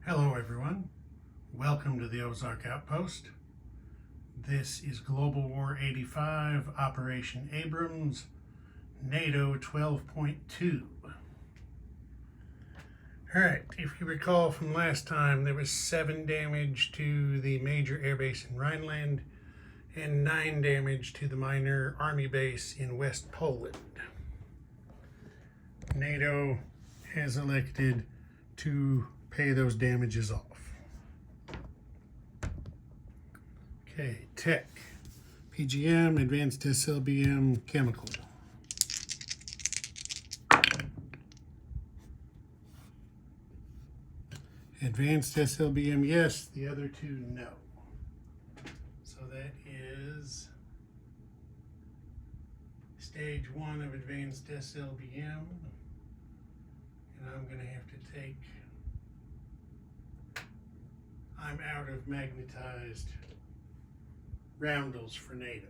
Hello everyone, welcome to the Ozark Outpost. This is Global War 85, Operation Abrams, NATO 12.2. Alright, if you recall from last time, there was 7 damage to the major airbase in Rhineland and 9 damage to the minor army base in West Poland. NATO has elected to pay those damages off. Okay, tech, PGM, advanced SLBM, chemical. Advanced SLBM, yes, the other two, no. So that is stage 1 of advanced SLBM. And I'm going to have to take, I'm out of magnetized roundels for NATO.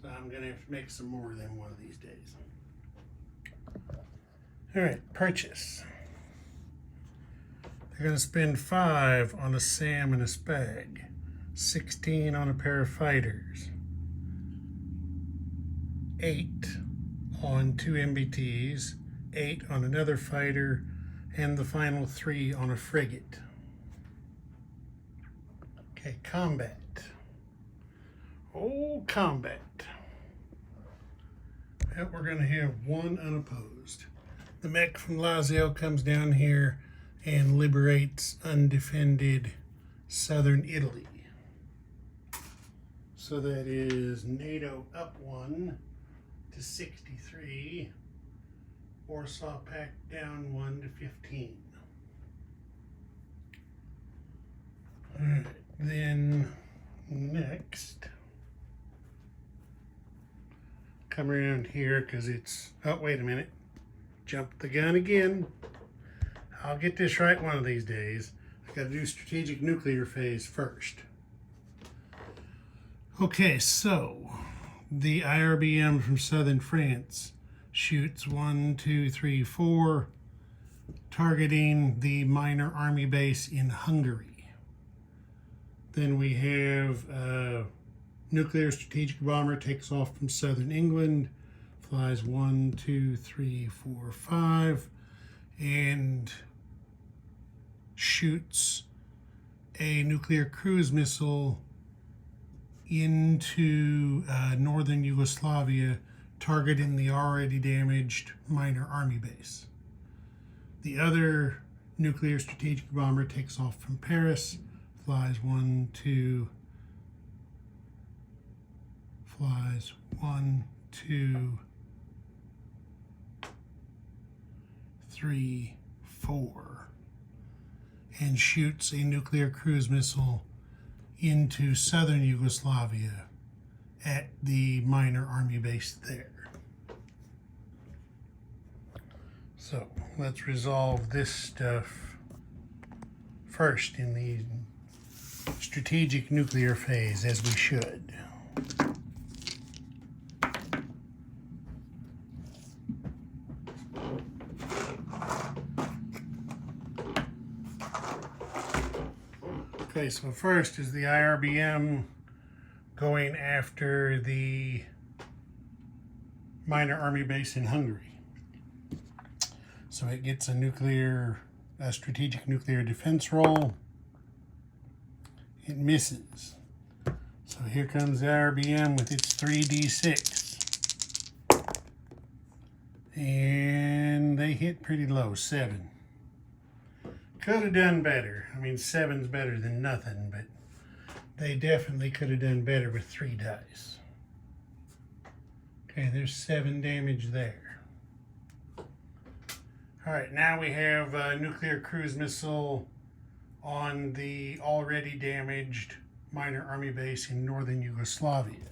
So I'm going to have to make some more of them one of these days. All right, purchase. They're going to spend 5 on a SAM and a SPAG, 16 on a pair of fighters, 8 on 2 MBTs, 8 on another fighter, and the final 3 on a frigate. Okay, combat. Oh, combat. Well, we're going to have 1 unopposed. The mech from Lazio comes down here and liberates undefended southern Italy. So that is NATO up 1 to 63. Warsaw Pact down 1 to 15. All right, then next, come around here because it's, oh, wait a minute, jumped the gun again. I'll get this right one of these days. I got to do strategic nuclear phase first. Okay, so the IRBM from southern France shoots 1, 2, 3, 4, targeting the minor army base in Hungary. Then we have nuclear strategic bomber takes off from southern England, flies 1, 2, 3, 4, 5, and shoots a nuclear cruise missile into northern Yugoslavia, targeting the already damaged minor army base. The other nuclear strategic bomber takes off from Paris, flies 1, 2, 3, 4, and shoots a nuclear cruise missile into southern Yugoslavia at the minor army base there. So let's resolve this stuff first in the strategic nuclear phase, as we should. Okay, so first is the IRBM going after the minor army base in Hungary. So it gets a strategic nuclear defense roll. It misses. So here comes the IRBM with its 3d6. And they hit pretty low, 7. Could have done better. I mean, 7's better than nothing, but they definitely could have done better with 3 dice. Okay, there's 7 damage there. All right, now we have a nuclear cruise missile on the already damaged minor army base in northern Yugoslavia.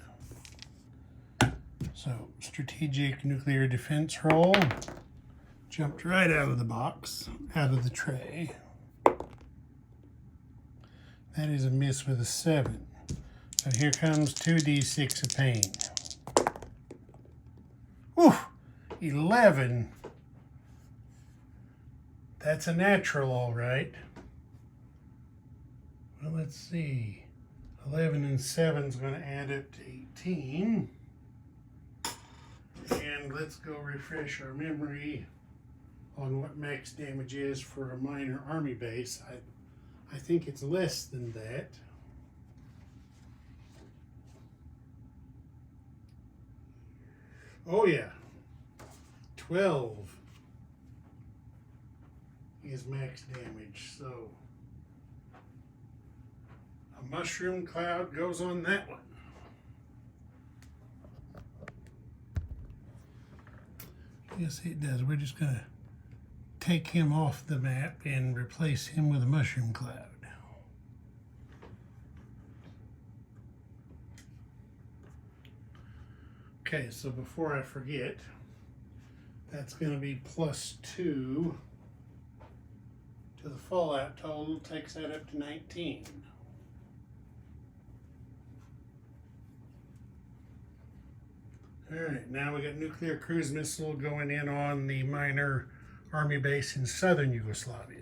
So, strategic nuclear defense roll. Jumped right out of the box, out of the tray. That is a miss with a 7. So here comes 2d6 of pain. Whew, 11. That's a natural, all right. Well, let's see. 11 and 7 is going to add up to 18. And let's go refresh our memory on what max damage is for a minor army base. I think it's less than that. Oh yeah, 12 is max damage, so a mushroom cloud goes on that one. Yes, it does. We're just going to take him off the map and replace him with a mushroom cloud. Okay, so before I forget, that's going to be +2 to the fallout total, takes that up to 19. All right, now we got nuclear cruise missile going in on the minor army base in southern Yugoslavia.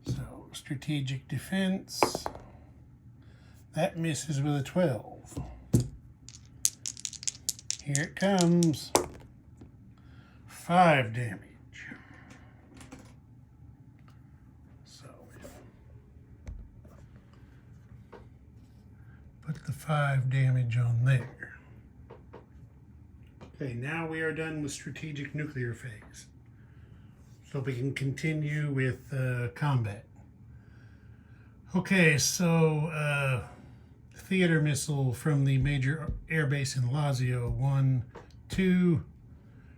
So, strategic defense. That misses with a 12. Here it comes. 5 damage. So, put the 5 damage on there. Okay, now we are done with strategic nuclear phase. So we can continue with combat. Okay, so theater missile from the major air base in Lazio. 1, 2,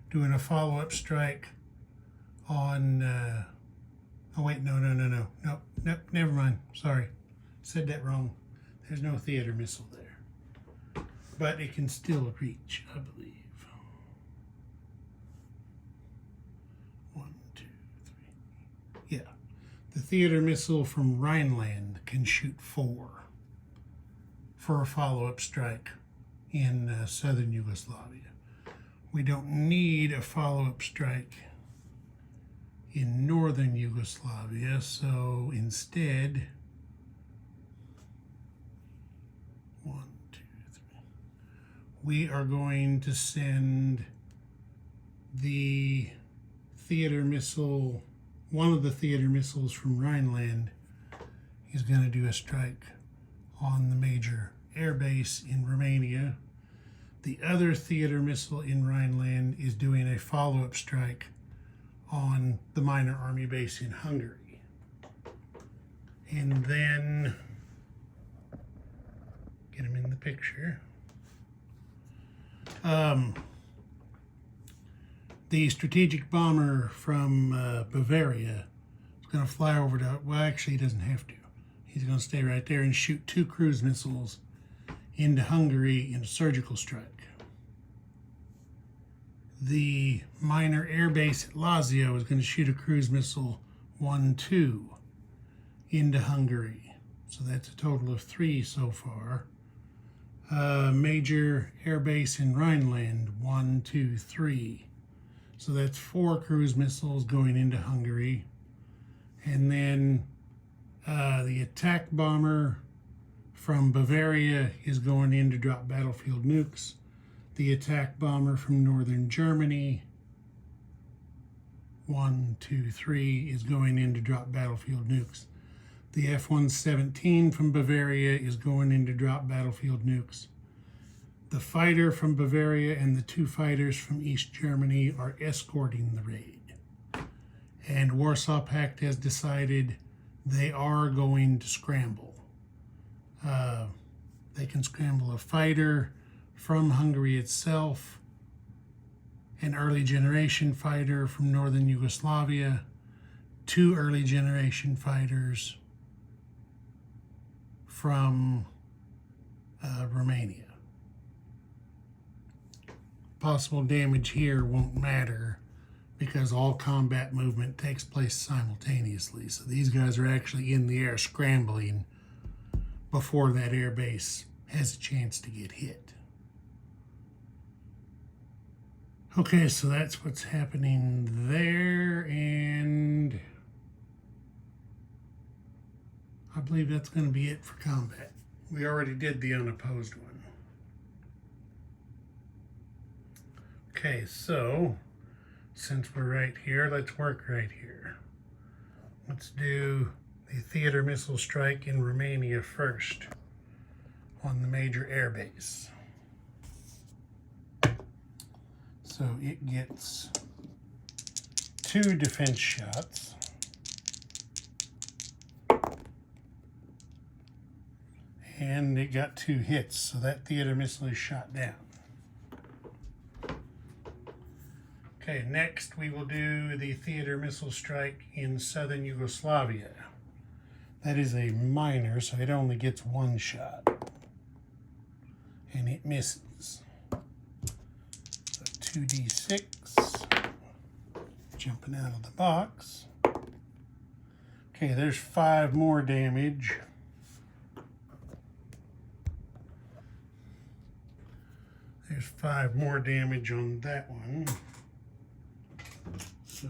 doing a follow-up strike on, oh wait, no, never mind, sorry, said that wrong. There's no theater missile there, but it can still reach, I believe. 1, 2, 3, yeah. The theater missile from Rhineland can shoot 4 for a follow-up strike in southern Yugoslavia. We don't need a follow-up strike in northern Yugoslavia, so instead, 1, 2, 3, we are going to send the theater missile, one of the theater missiles from Rhineland is going to do a strike on the major air base in Romania. The other theater missile in Rhineland is doing a follow-up strike on the minor army base in Hungary. And then, get him in the picture. The strategic bomber from Bavaria is going to fly over to, well, actually he doesn't have to. He's going to stay right there and shoot 2 cruise missiles into Hungary in a surgical strike. The minor air base at Lazio is going to shoot a cruise missile 1, 2 into Hungary. So that's a total of 3 so far. Major air base in Rhineland, 1, 2, 3. So that's 4 cruise missiles going into Hungary. And then the attack bomber from Bavaria is going in to drop battlefield nukes. The attack bomber from northern Germany, 1, 2, 3, is going in to drop battlefield nukes. The F-117 from Bavaria is going in to drop battlefield nukes. The fighter from Bavaria and the 2 fighters from East Germany are escorting the raid. And Warsaw Pact has decided they are going to scramble. They can scramble a fighter from Hungary itself, an early generation fighter from northern Yugoslavia, 2 early generation fighters from Romania. Possible damage here won't matter because all combat movement takes place simultaneously. So these guys are actually in the air scrambling before that air base has a chance to get hit. Okay, so that's what's happening there, and I believe that's going to be it for combat. We already did the unopposed one. Okay, so since we're right here, let's work right here. Let's do the theater missile strike in Romania first on the major air base. So it gets 2 defense shots. And it got 2 hits, so that theater missile is shot down. Okay, next we will do the theater missile strike in southern Yugoslavia. That is a minor, so it only gets 1 shot. And it misses. So 2d6. Jumping out of the box. Okay, there's 5 more damage. There's 5 more damage on that one. So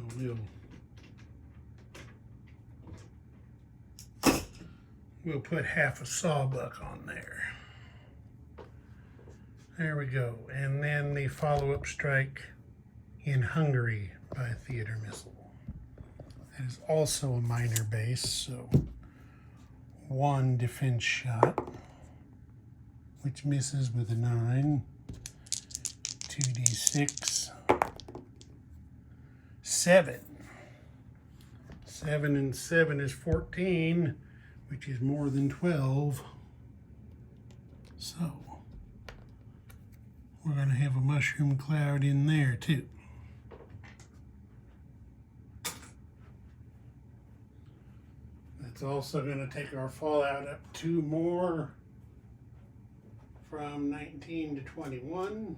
we'll put half a sawbuck on there. There we go. And then the follow-up strike in Hungary by a theater missile. That is also a minor base, so 1 defense shot, which misses with a 9. 2d6. 7. 7 and 7 is 14, which is more than 12. So we're going to have a mushroom cloud in there too. That's also going to take our fallout up 2 more from 19 to 21.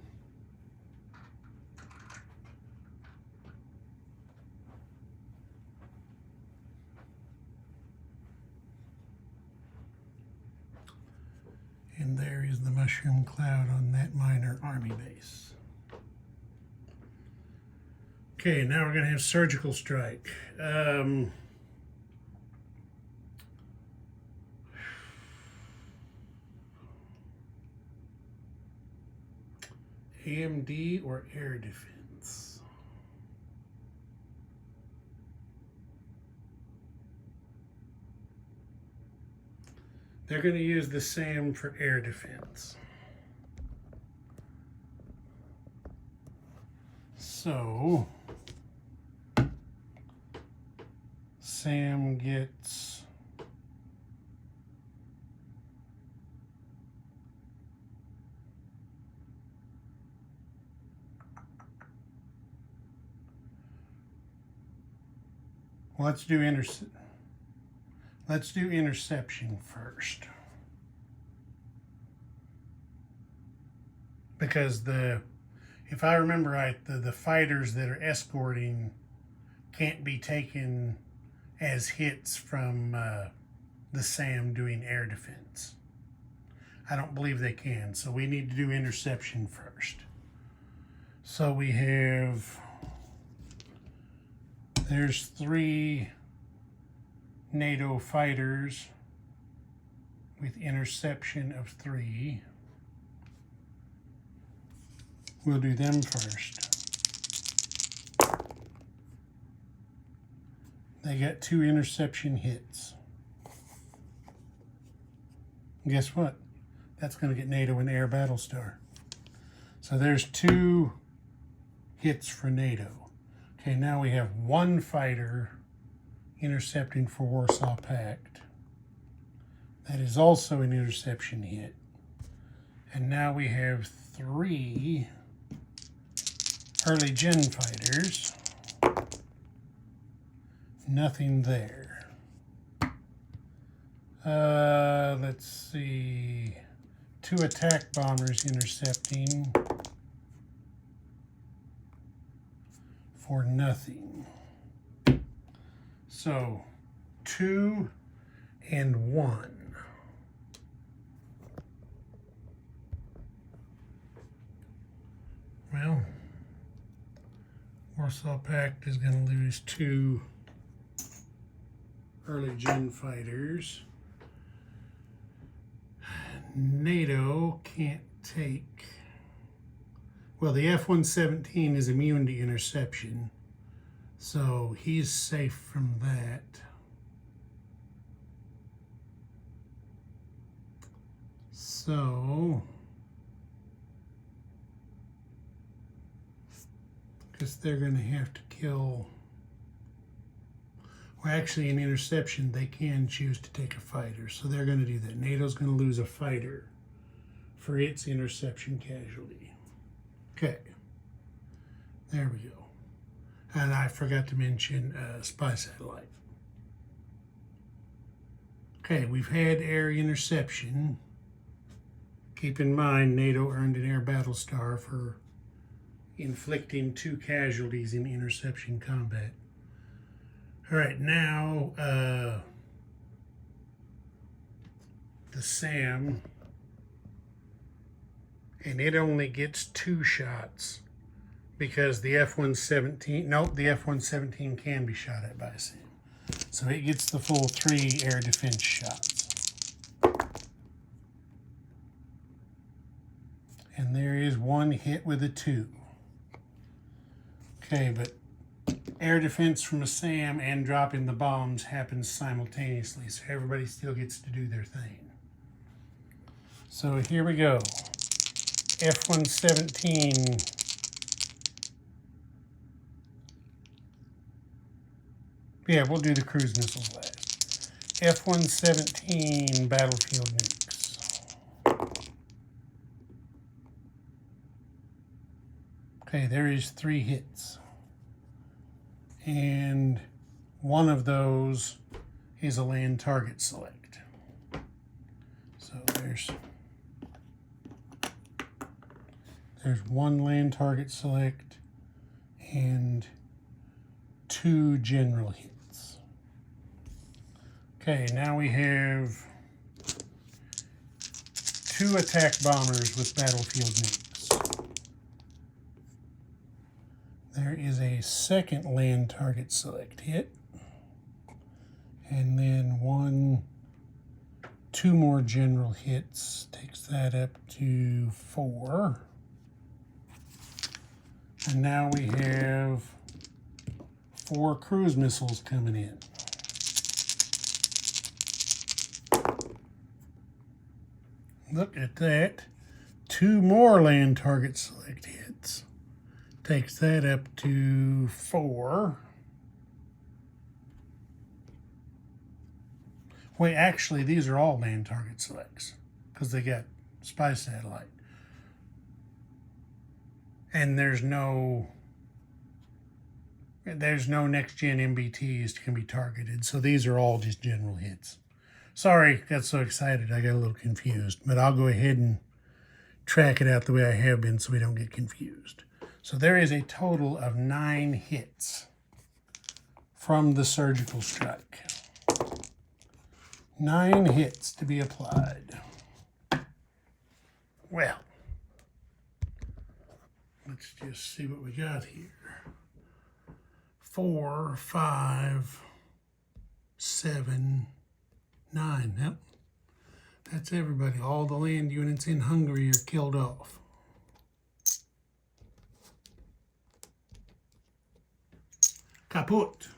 And there is the mushroom cloud on that minor army base. Okay, now we're going to have surgical strike. AMD or air defense? They're going to use the SAM for air defense. So SAM gets let's do interception first. Because if I remember right, the fighters that are escorting can't be taken as hits from the SAM doing air defense. I don't believe they can, so we need to do interception first. So we have, there's 3 NATO fighters with interception of 3. We'll do them first. They got 2 interception hits. Guess what? That's going to get NATO an air battle star. So there's 2 hits for NATO. Okay, now we have 1 fighter intercepting for Warsaw Pact. That is also an interception hit. And now we have 3 early gen fighters. Nothing there. Let's see. 2 attack bombers intercepting for nothing. So 2 and 1. Well, Warsaw Pact is going to lose 2 early gen fighters. NATO can't take... Well, the F-117 is immune to interception, so he's safe from that. So, because they're going to have to kill... Well, actually, in interception, they can choose to take a fighter, so they're going to do that. NATO's going to lose a fighter for its interception casualty. Okay, there we go. And I forgot to mention spy satellite. Okay, we've had air interception. Keep in mind, NATO earned an air battle star for inflicting 2 casualties in interception combat. All right, now the SAM, and it only gets 2 shots because the F-117, nope, the F-117 can be shot at by a SAM. So it gets the full 3 air defense shots. And there is 1 hit with a 2. Okay, but air defense from a SAM and dropping the bombs happens simultaneously, so everybody still gets to do their thing. So here we go. F-117. Yeah, we'll do the cruise missiles last. F-117 battlefield nukes. Okay, there is 3 hits. And one of those is a land target select. So there's 1 land target select and 2 general hits. Okay, now we have 2 attack bombers with battlefield nukes. There is a second land target select hit, and then 2 more general hits, takes that up to 4. And now we have 4 cruise missiles coming in. Look at that. 2 more land target select hits. Takes that up to 4. Wait, actually, these are all land target selects because they got spy satellite. And there's no next-gen MBTs that can be targeted, so these are all just general hits. Sorry, got so excited I got a little confused, but I'll go ahead and track it out the way I have been so we don't get confused. So there is a total of 9 hits from the surgical strike. 9 hits to be applied. Well, let's just see what we got here. 4, 5, 7, 9. Yep. That's everybody. All the land units in Hungary are killed off. Kaput.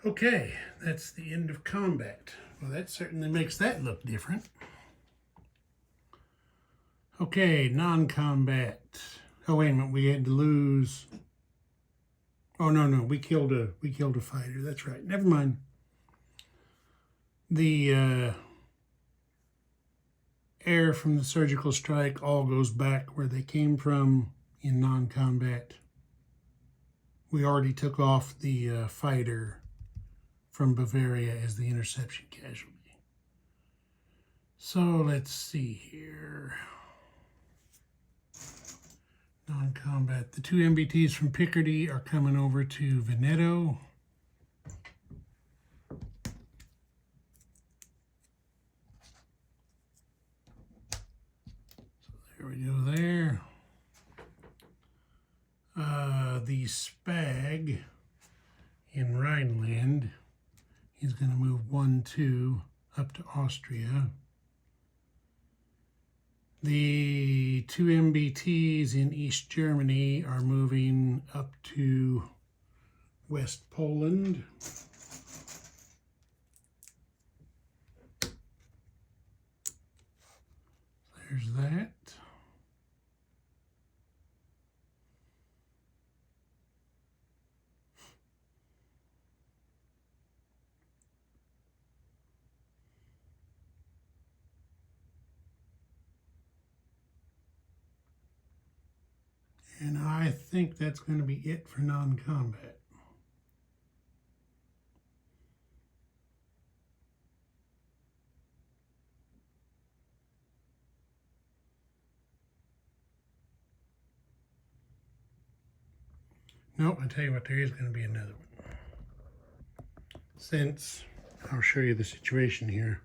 Okay, that's the end of combat. Well, that certainly makes that look different. Okay, non-combat. Oh, wait a minute, we had to lose. Oh, no, we killed a fighter. That's right. Never mind. The air from the surgical strike all goes back where they came from in non-combat. We already took off the fighter from Bavaria as the interception casualty. So let's see here. Non-combat. The 2 MBTs from Picardy are coming over to Veneto. we go there. The Spag in Rhineland is going to move 1, 2 up to Austria. The 2 MBTs in East Germany are moving up to West Poland. There's that. And I think that's going to be it for non-combat. Nope, I tell you what, there is going to be another one. Since, I'll show you the situation here.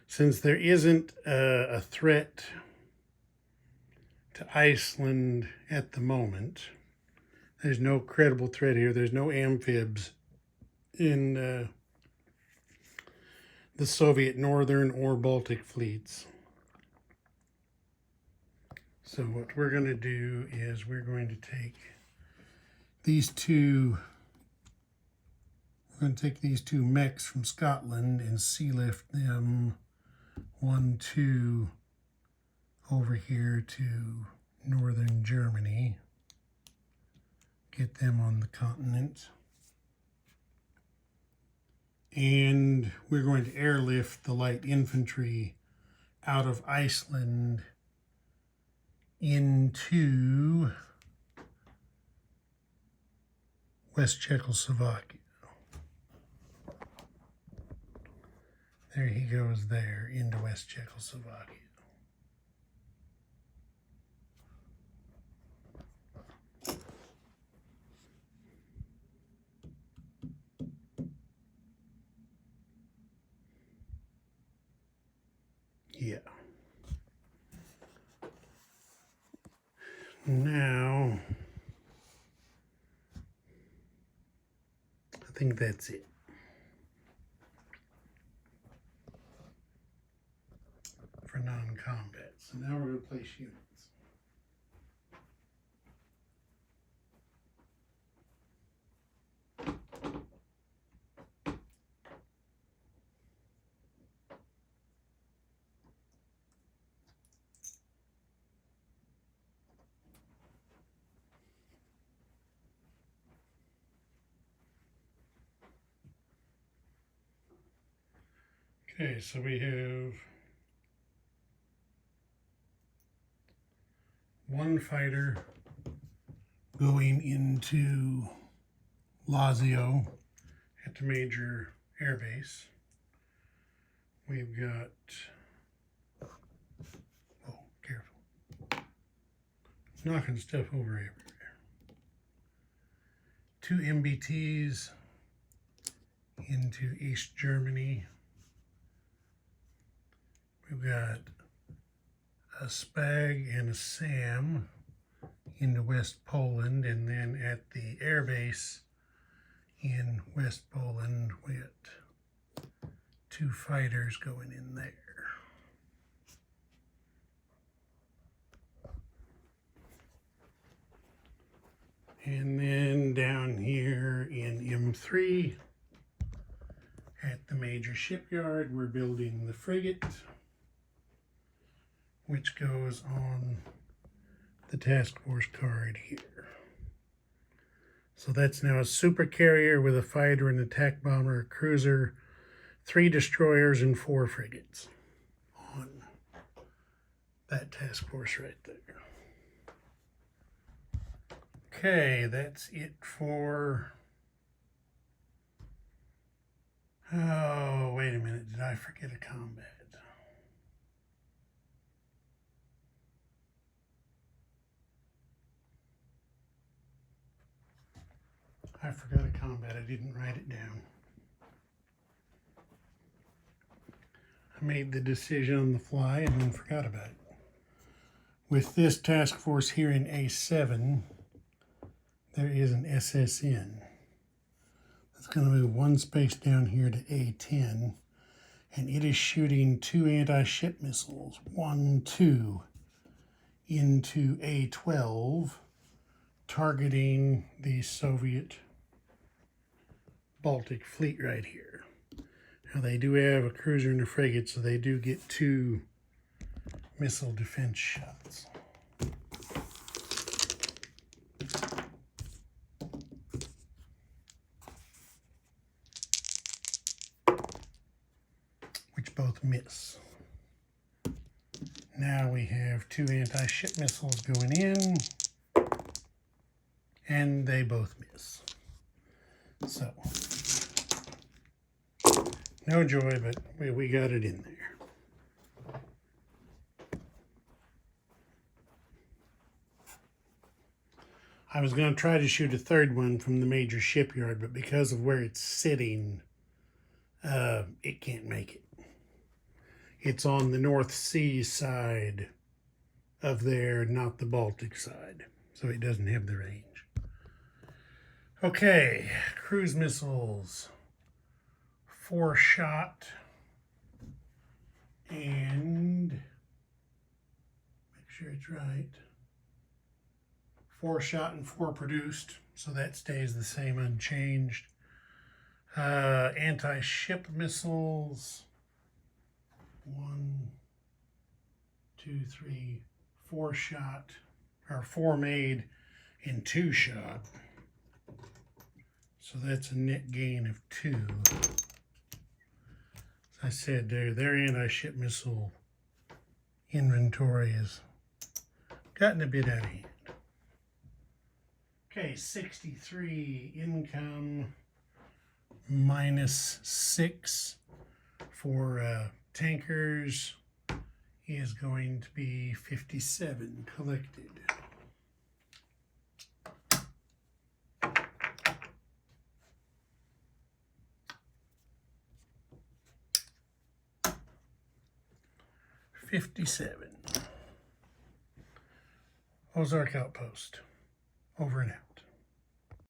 Since there isn't a threat to Iceland at the moment, there's no credible threat here. There's no amphibs in the Soviet Northern or Baltic fleets. So what we're going to do is we're going to take these two mechs from Scotland and sea lift them 1, 2 over here to northern Germany. Get them on the continent. And we're going to airlift the light infantry out of Iceland into West Czechoslovakia. There he goes there into West Czechoslovakia. Yeah. Now, I think that's it. For non-combat. So now we're going to place units. Okay, so we have 1 fighter going into Lazio at the major air base. We've got, oh, careful, knocking stuff over everywhere. 2 MBTs into East Germany. We've got a Spag and a Sam into West Poland, and then at the air base in West Poland, we got 2 fighters going in there. And then down here in M3 at the major shipyard, we're building the frigate, which goes on the task force card here. So that's now a super carrier with a fighter, an attack bomber, a cruiser, 3 destroyers, and 4 frigates on that task force right there. Okay, that's it for... Oh, wait a minute, did I forget a combat? I forgot a combat. I didn't write it down. I made the decision on the fly and then forgot about it. With this task force here in A7, there is an SSN. It's going to move one space down here to A10, and it is shooting 2 anti-ship missiles, 1, 2, into A12, targeting the Soviet Baltic Fleet right here. Now they do have a cruiser and a frigate, so they do get 2 missile defense shots. Which both miss. Now we have 2 anti-ship missiles going in, and they both miss. So, no joy, but we got it in there. I was going to try to shoot a third one from the major shipyard, but because of where it's sitting, it can't make it. It's on the North Sea side of there, not the Baltic side, so it doesn't have the range. Okay, cruise missiles. 4 shot and make sure it's right. 4 shot and 4 produced, so that stays the same, unchanged. Anti-ship missiles. 1, 2, 3, 4 shot, or 4 made and 2 shot. So that's a net gain of 2. As I said, their anti-ship missile inventory has gotten a bit out of hand. Okay, 63 income, -6 for tankers is going to be 57 collected. Ozark Outpost. Over and out.